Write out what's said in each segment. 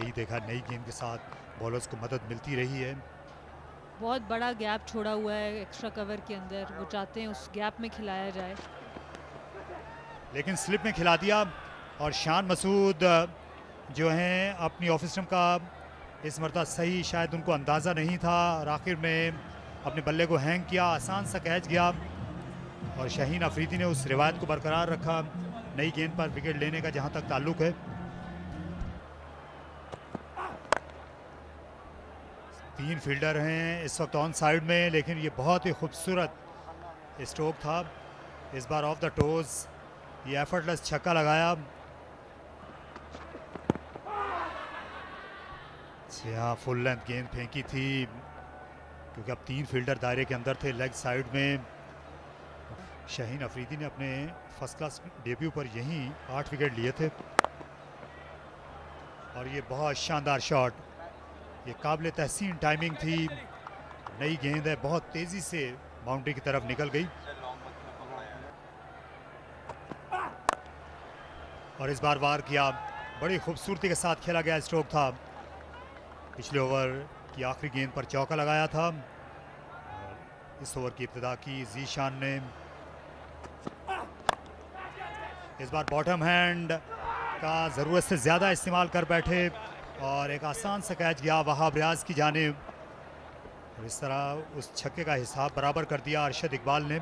यही देखा, नई गेंद के साथ बॉलर्स को मदद मिलती रही है। बहुत बड़ा गैप छोड़ा हुआ है एक्स्ट्रा कवर के अंदर, वो चाहते हैं उस गैप में खिलाया जाए, लेकिन स्लिप में खिला दिया। और शान मसूद जो हैं अपनी ऑफ स्टंप का इस मरतबा सही शायद उनको अंदाज़ा नहीं था, और आखिर में अपने बल्ले को हैंग किया, आसान सा कैच गया। और शाहीन अफरीदी ने उस रिवायत को बरकरार रखा नई गेंद पर विकेट लेने का जहां तक ताल्लुक है। 3 फील्डर हैं इस वक्त ऑन साइड में, लेकिन ये बहुत ही खूबसूरत स्ट्रोक था। इस बार ऑफ द टोज ये एफर्टलेस छक्का लगाया। यहाँ फुल लेंथ गेंद फेंकी थी, क्योंकि अब 3 फील्डर दायरे के अंदर थे लेग साइड में। शाहीन अफरीदी ने अपने फर्स्ट क्लास डेब्यू पर यहीं 8 विकेट लिए थे। और ये बहुत शानदार शॉट, ये काबिल तहसीन टाइमिंग थी। नई गेंद है, बहुत तेजी से बाउंड्री की तरफ निकल गई। और इस बार वार किया, बड़ी खूबसूरती के साथ खेला गया स्ट्रोक था। पिछले ओवर की आखिरी गेंद पर चौका लगाया था। इस ओवर की इब्तिदा की जीशान ने। इस बार बॉटम हैंड का ज़रूरत से ज़्यादा इस्तेमाल कर बैठे और एक आसान सा कैच गया वहाब रियाज की जानिब। और इस तरह उस छक्के का हिसाब बराबर कर दिया अरशद इकबाल ने।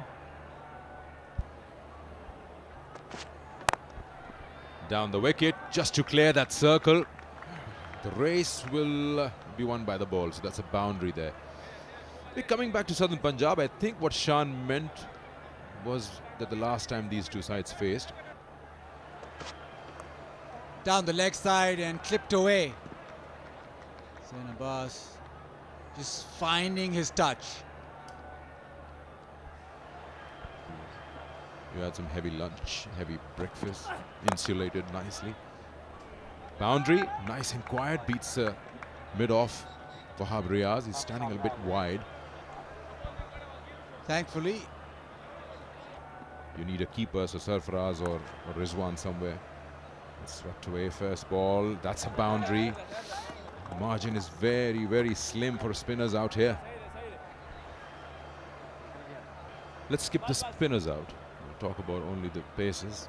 Down the wicket just to clear that circle. The race will be won by the ball, so that's a boundary there. Coming back to Southern Punjab, I think what Shan meant was that the last time these two sides faced, down the leg side and clipped away. Zain Abbas just finding his touch. you had some heavy lunch, heavy breakfast, insulated nicely. Boundary, nice and quiet, beats mid-off Wahab Riaz. He's standing a bit wide. Thankfully, you need a keeper, so Sarfaraz or Rizwan somewhere. It's swept away, first ball, that's a boundary. The margin is very, very slim for spinners out here. Let's skip the spinners out. We'll talk about only the pacers.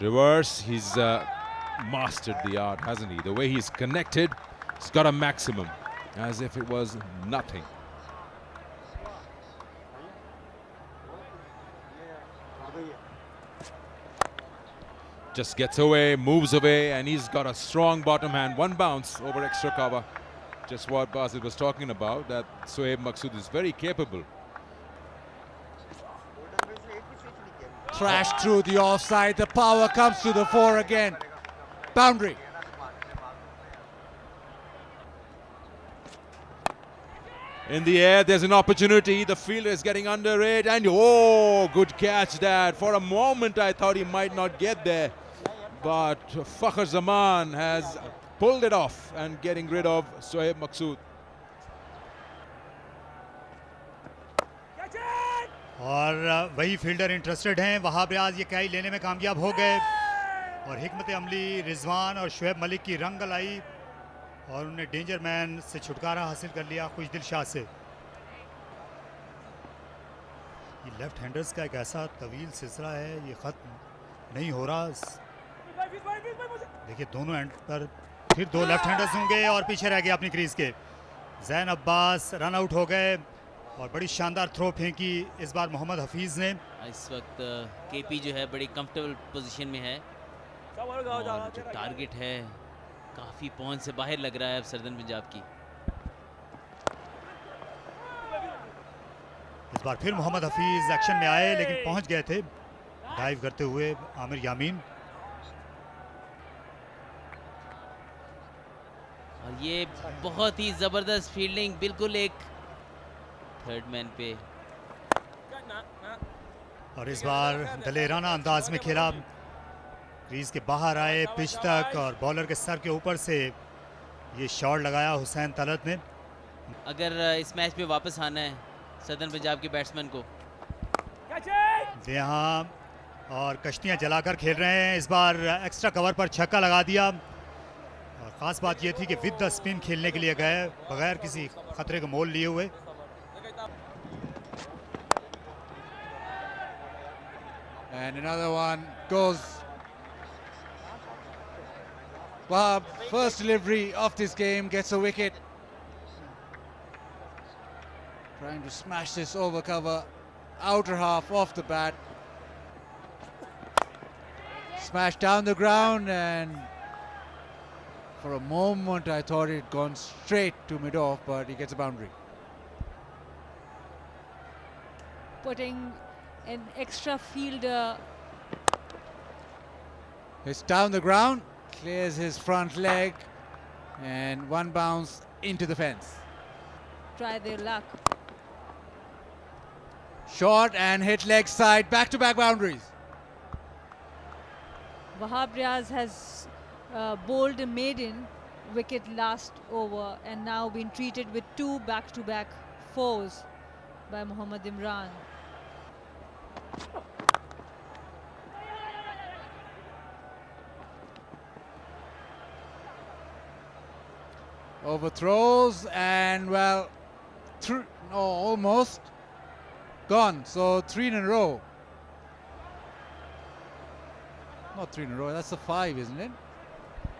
Reverse, he's mastered the art, hasn't he? The way he's connected, he's got a maximum, as if it was nothing. Just gets away, moves away, and he's got a strong bottom hand. One bounce over extra cover. Just what Basit was talking about, that Sohaib Maqsood is very capable. thrashed through the offside. The power comes to the fore again. Boundary. In the air, there's an opportunity. The fielder is getting under it, and oh, good catch that. For a moment, I thought he might not get there, but Fakhr Zaman has pulled it off and getting rid of Sohaib Maqsood. और वही fielder interested हैं, वहाब रियाज ये catch लेने में कामयाब हो गए और हिकमत अमली रिजवान और शुएब मलिक की रंग लाई और उन्हें डेंजर मैन से छुटकारा हासिल कर लिया खुशदिल शाह से। ये लेफ्ट हैंडर्स का एक ऐसा तवील सिलसिला है, ये ख़त्म नहीं हो रहा। देखिए दोनों एंड पर फिर 2 लेफ्ट हैंडर्स होंगे और पीछे रह गए अपनी क्रीज के। जैन अब्बास रन आउट हो गए और बड़ी शानदार थ्रो फेंकी इस बार मोहम्मद हफीज़ ने। इस वक्त केपी जो है बड़ी कंफर्टेबल पोजीशन में है और जो टारगेट है काफ़ी पहुंच से बाहर लग रहा है अब सर्दन पंजाब की। इस बार फिर मोहम्मद हफीज़ एक्शन में आए लेकिन पहुंच गए थे डाइव करते हुए आमिर यामीन। और ये बहुत ही ज़बरदस्त फील्डिंग, बिल्कुल एक थर्ड मैन पे। और इस बार दलेराना अंदाज में खेला, क्रीज के बाहर आए पिच तक और बॉलर के सर के ऊपर से ये शॉट लगाया हुसैन तलत ने। अगर इस मैच में वापस आना है सदर्न पंजाब के बैट्समैन को, यहाँ और कश्तियाँ जलाकर खेल रहे हैं। इस बार एक्स्ट्रा कवर पर छक्का लगा दिया खास बात यह थी कि विद द स्पिन खेलने के लिए गए बगैर किसी खतरे का मोल लिए हुए। And another one goes. Wahab, first delivery of this game, gets a wicket. Trying to smash this over cover, outer half off the bat. Smashed down the ground, and for a moment I thought it had gone straight to mid-off, but he gets a boundary. Putting an extra fielder. It's down the ground, clears his front leg, and one bounce into the fence. Try their luck. Short and hit leg side, back-to-back boundaries. Wahab Riaz has bowled a maiden wicket last over and now been treated with 2 back-to-back fours by Mohammad Imran. Overthrows and, well, almost gone. So 3 in a row. Not 3 in a row, that's a 5, isn't it?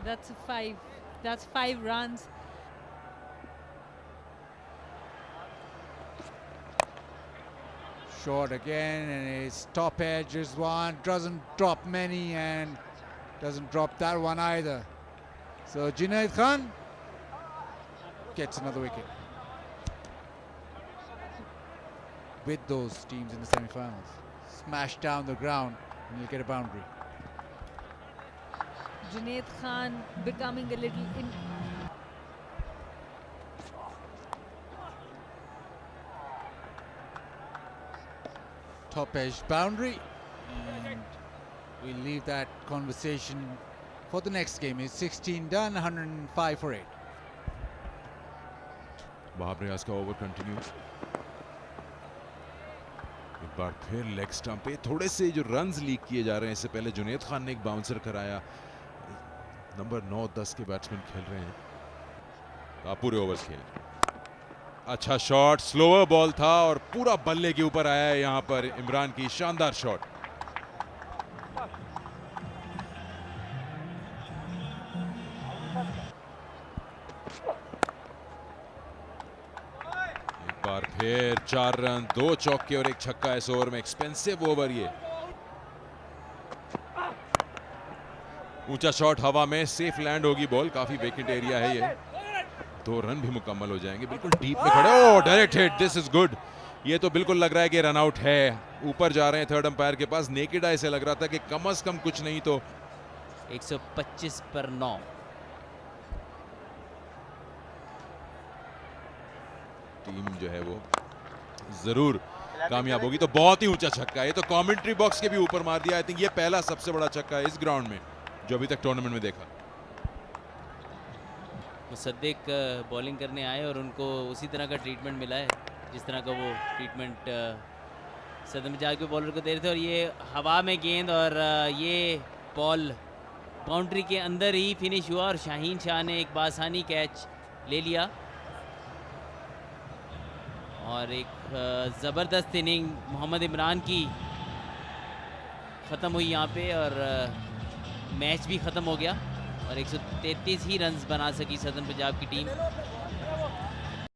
That's a 5. That's 5 runs. Short again, and his top edge is one. Doesn't drop many and doesn't drop that one either. So Junaid Khan gets another wicket with those teams in the semi-finals. Smash down the ground and you'll get a boundary. Junaid Khan becoming a little Top edge boundary, and we'll leave that conversation for the next game. It's 16 done, 105 for 8. Wahab Riaz का over continue. एक बार फिर leg stump पे थोड़े से जो runs leak किए जा रहे हैं। इससे पहले जुनैद खान ने एक बाउंसर कराया। नंबर 9-10 के बैट्समैन खेल रहे हैं। आप पूरे ओवर्स खेल। अच्छा शॉट, स्लोअर बॉल था और पूरा बल्ले के ऊपर आया है यहां पर इमरान की शानदार शॉट। एक बार फिर 4 रन, 2 चौके और 1 छक्का इस ओवर में। एक्सपेंसिव ओवर ये। ऊंचा शॉट हवा में, सेफ लैंड होगी बॉल। काफी वेकेंट एरिया है ये। 2 रन भी मुकम्मल हो जाएंगे। बिल्कुल डीप में खड़े। Oh, direct hit, this is good. ये तो बिल्कुल लग रहा है कि रन आउट है। ऊपर जा रहे हैं थर्ड अंपायर के पास। नेकेड आई से लग रहा था कि कम से कम कुछ नहीं तो 125 पर 9। टीम जो है वो जरूर कामयाब होगी। तो बहुत ही ऊंचा छक्का है। ये तो कमेंट्री बॉक्स के भी ऊपर मार दिया। आई थिंक ये पहला सबसे बड़ा छक्का है इस ग्राउंड में जो अभी तक टूर्नामेंट में देखा। मुसद्दिक बॉलिंग करने आए और उनको उसी तरह का ट्रीटमेंट मिला है जिस तरह का वो ट्रीटमेंट सदर पंजाब के बॉलर को दे रहे थे। और ये हवा में गेंद और ये बॉल बाउंड्री के अंदर ही फिनिश हुआ और शाहीन शाह ने एक बासानी कैच ले लिया। और एक ज़बरदस्त इनिंग मोहम्मद इमरान की ख़त्म हुई यहाँ पे और मैच भी ख़त्म हो गया और 133 ही रन्स बना सकी सदर पंजाब की टीम।